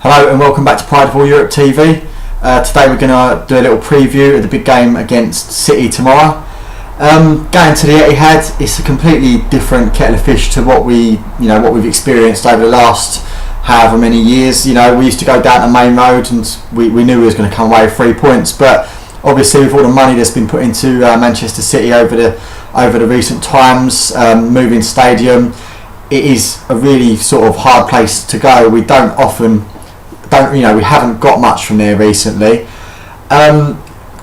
Hello and welcome back to Pride of All Europe TV. Today we're going to do a little preview of the big game against City tomorrow. Going to the Etihad, it's a completely different kettle of fish to what we've experienced over the last however many years. We used to go down the main road and we knew we was going to come away with 3 points, but obviously with all the money that's been put into Manchester City over the recent times, moving stadium, it is a really sort of hard place to go. We haven't got much from there recently. Going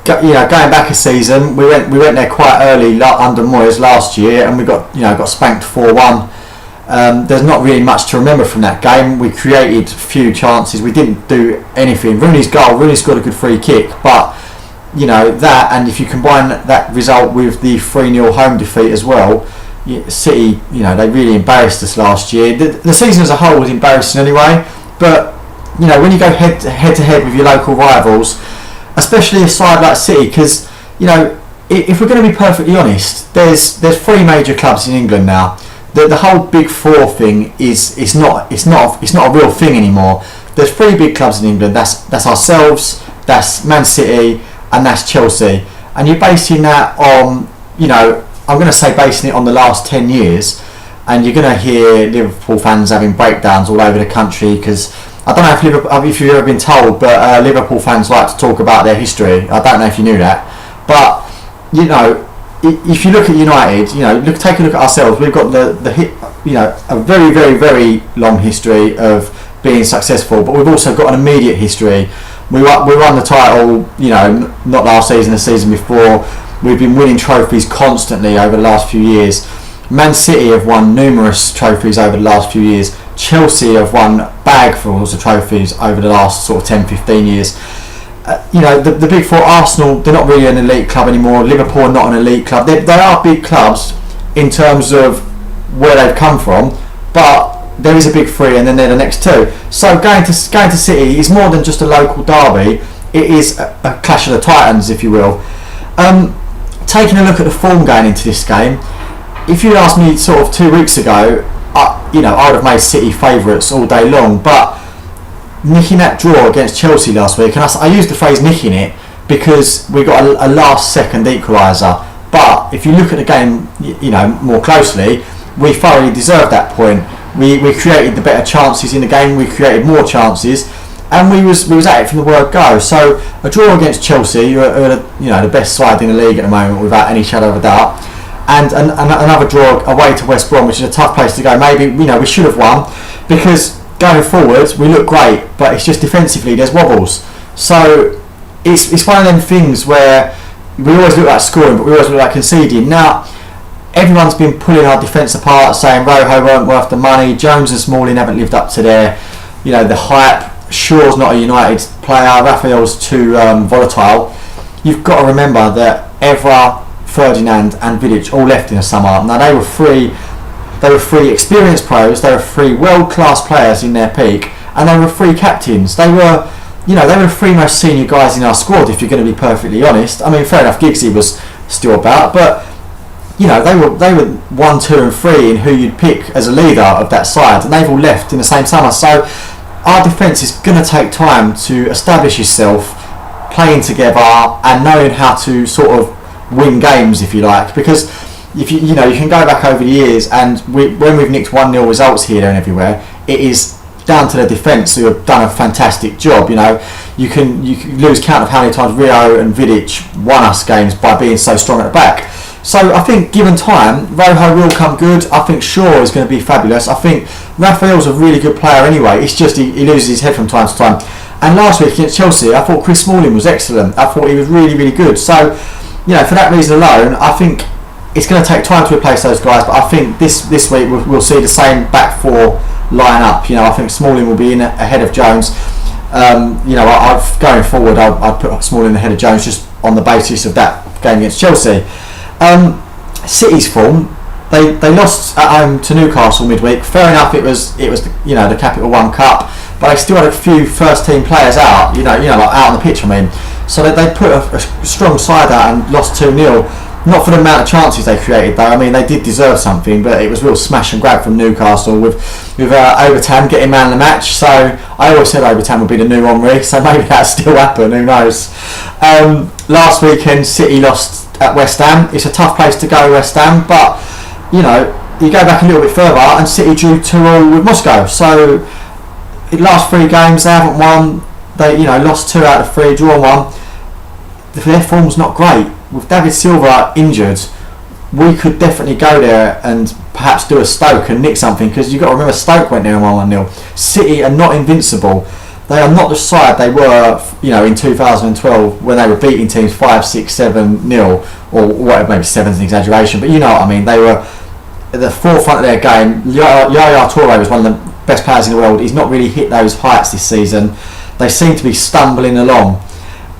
back a season, we went there quite early under Moyes last year, and we got spanked 4-1. There's not really much to remember from that game. We created a few chances. We didn't do anything. Rooney scored a good free kick, but that, and if you combine that result with the 3-0 home defeat as well, City, they really embarrassed us last year. The season as a whole was embarrassing anyway, but when you go head to head with your local rivals, especially a side like City, because if we're going to be perfectly honest, there's 3 major clubs in England now. The whole Big Four thing is not a real thing anymore. There's 3 big clubs in England. That's ourselves, that's Man City, and that's Chelsea. And you're basing that on I'm going to say basing it on the last 10 years, and you're going to hear Liverpool fans having breakdowns all over the country, because I don't know if you've ever been told, but Liverpool fans like to talk about their history. I don't know if you knew that, but if you look at United, take a look at ourselves. We've got a very, very, very long history of being successful, but we've also got an immediate history. We won the title, not last season, the season before. We've been winning trophies constantly over the last few years. Man City have won numerous trophies over the last few years. Chelsea have won bagfuls of trophies over the last sort of 10-15 years. The Big Four, Arsenal, they're not really an elite club anymore. Liverpool are not an elite club. They are big clubs in terms of where they've come from, but there is a Big 3 and then they're the next 2. So going to City is more than just a local derby. It is a clash of the titans, if you will. Taking a look at the form going into this game, if you'd asked me sort of 2 weeks ago, I would have made City favourites all day long, but nicking that draw against Chelsea last week, and I used the phrase nicking it because we got a last second equaliser, but if you look at the game more closely, we thoroughly deserved that point. We created the better chances in the game, we created more chances, and we was at it from the word go. So a draw against Chelsea, who are the best side in the league at the moment without any shadow of a doubt, and another draw away to West Brom, which is a tough place to go. Maybe we should have won, because going forward we look great, but it's just defensively there's wobbles. So it's one of them things where we always look like scoring, but we always look like conceding. Now everyone's been pulling our defence apart, saying Rojo weren't worth the money, Jones and Smalling haven't lived up to the hype. Shaw's not a United player, Raphael's too volatile. You've got to remember that Evra, Ferdinand and Vidic all left in the summer. Now they were 3 experienced pros, they were 3 world-class players in their peak, and they were 3 captains. They were the 3 most senior guys in our squad, if you're going to be perfectly honest. I mean, fair enough, Giggsy was still about, but they were 1, 2 and 3 in who you'd pick as a leader of that side, and they've all left in the same summer. So our defence is going to take time to establish itself, playing together and knowing how to sort of win games, if you like, because if you can go back over the years, and when we've nicked 1-0 results here, there and everywhere, it is down to the defence who have done a fantastic job. You can lose count of how many times Rio and Vidic won us games by being so strong at the back. So I think given time, Rojo will come good. I think Shaw is going to be fabulous. I think Raphael's a really good player anyway. It's just he loses his head from time to time. And last week against Chelsea, I thought Chris Smalling was excellent. I thought he was really, really good. So for that reason alone, I think it's going to take time to replace those guys, but I think this week we'll see the same back 4 line up. I think Smalling will be in ahead of Jones. Going forward, I'd put Smalling ahead of Jones just on the basis of that game against Chelsea. City's form, they lost at home to Newcastle midweek. Fair enough, it was the Capital One Cup, but they still had a few first team players out, like out on the pitch. I mean, so they put a strong side out and lost 2-0. Not for the amount of chances they created though. I mean, they did deserve something, but it was real smash and grab from Newcastle with Overton getting man of the match. So I always said Overton would be the new Henry, so maybe that'll still happen, who knows. Last weekend City lost at West Ham. It's a tough place to go, West Ham, but you know, you go back a little bit further and City drew 2-2 with Moscow. So in the last 3 games they haven't won. They lost 2 out of 3, drawn 1. Their form's not great. With David Silva injured, we could definitely go there and perhaps do a Stoke and nick something, because you've got to remember Stoke went there and 1-0. City are not invincible. They are not the side they were, in 2012 when they were beating teams 5-6, 7-0, or whatever, maybe 7's an exaggeration, but you know what I mean. They were at the forefront of their game. Yaya Toure was one of the best players in the world. He's not really hit those heights this season. They seem to be stumbling along.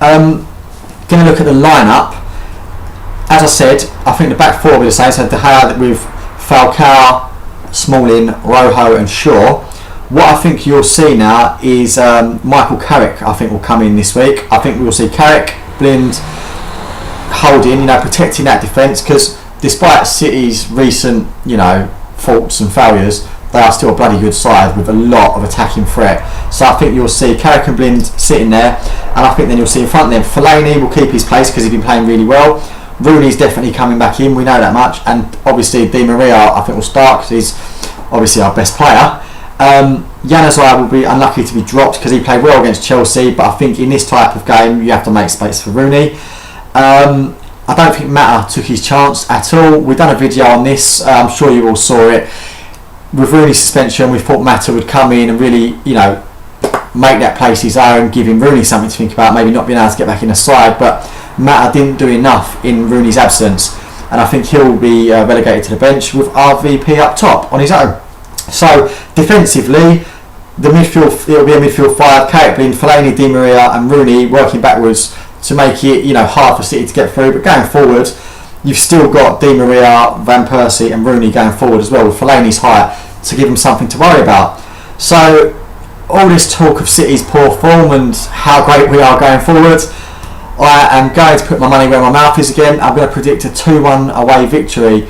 Going to look at the lineup. As I said, I think the back 4 will be the same. So De Gea with Falcao, Smalling, Rojo and Shaw. What I think you'll see now is Michael Carrick, I think, will come in this week. I think we'll see Carrick, Blind, holding, protecting that defence, because despite City's recent, faults and failures, they are still a bloody good side with a lot of attacking threat. So I think you'll see Carrick and Blind sitting there, and I think then you'll see in front of them Fellaini will keep his place because he's been playing really well. Rooney's definitely coming back in, we know that much, and obviously Di Maria I think will start because he's obviously our best player. Januzaj will be unlucky to be dropped because he played well against Chelsea, but I think in this type of game you have to make space for Rooney. I don't think Mata took his chance at all. We've done a video on this, I'm sure you all saw it. With Rooney's suspension, we thought Mata would come in and really, make that place his own, giving Rooney something to think about, maybe not being able to get back in the side, but Mata didn't do enough in Rooney's absence, and I think he'll be relegated to the bench with RVP up top on his own. So defensively, the midfield, it'll be a midfield 5, Carrick, Blind, Fellaini, Di Maria and Rooney working backwards to make it hard for City to get through. But going forward, you've still got Di Maria, Van Persie and Rooney going forward as well, with Fellaini's height to give them something to worry about. So all this talk of City's poor form and how great we are going forward, I am going to put my money where my mouth is again. I'm going to predict a 2-1 away victory.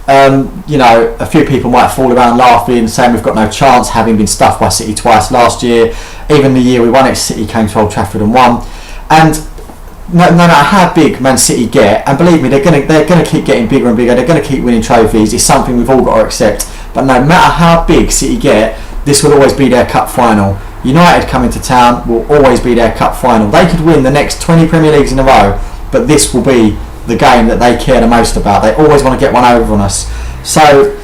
A few people might fall around laughing, saying we've got no chance, having been stuffed by City twice last year. Even the year we won it, City came to Old Trafford and won. And no matter how big Man City get, and believe me, they're going to keep getting bigger and bigger. They're going to keep winning trophies. It's something we've all got to accept. But no matter how big City get, this will always be their cup final. United coming to town will always be their cup final. They could win the next 20 Premier Leagues in a row, but this will be the game that they care the most about. They always want to get one over on us. So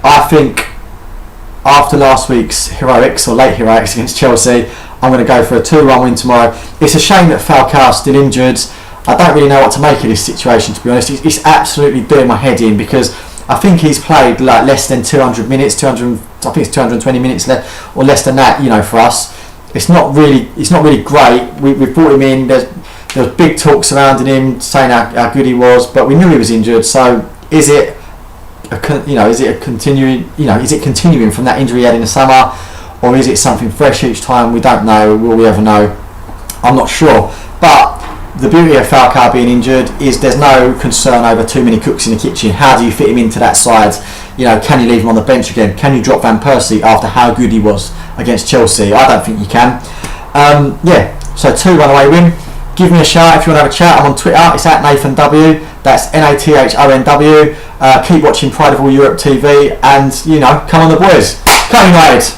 I think after last week's heroics, or late heroics against Chelsea, I'm going to go for a 2-1 win tomorrow. It's a shame that Falcao's still injured. I don't really know what to make of this situation, to be honest. It's absolutely doing my head in, because I think he's played like less than 200 minutes, I think it's 220 minutes left, or less than that, for us. It's not really great. We brought him in, there was big talk surrounding him, saying how good he was, but we knew he was injured. So is it continuing from that injury he had in the summer, or is it something fresh each time? We don't know. Will we ever know? I'm not sure. But the beauty of Falcao being injured is there's no concern over too many cooks in the kitchen. How do you fit him into that side? Can you leave him on the bench again? Can you drop Van Persie after how good he was against Chelsea? I don't think you can. So 2-1 away win. Give me a shout if you want to have a chat. I'm on Twitter. It's at Nathan W. That's NATHONW. Keep watching Pride of All Europe TV, and come on the boys. Come United.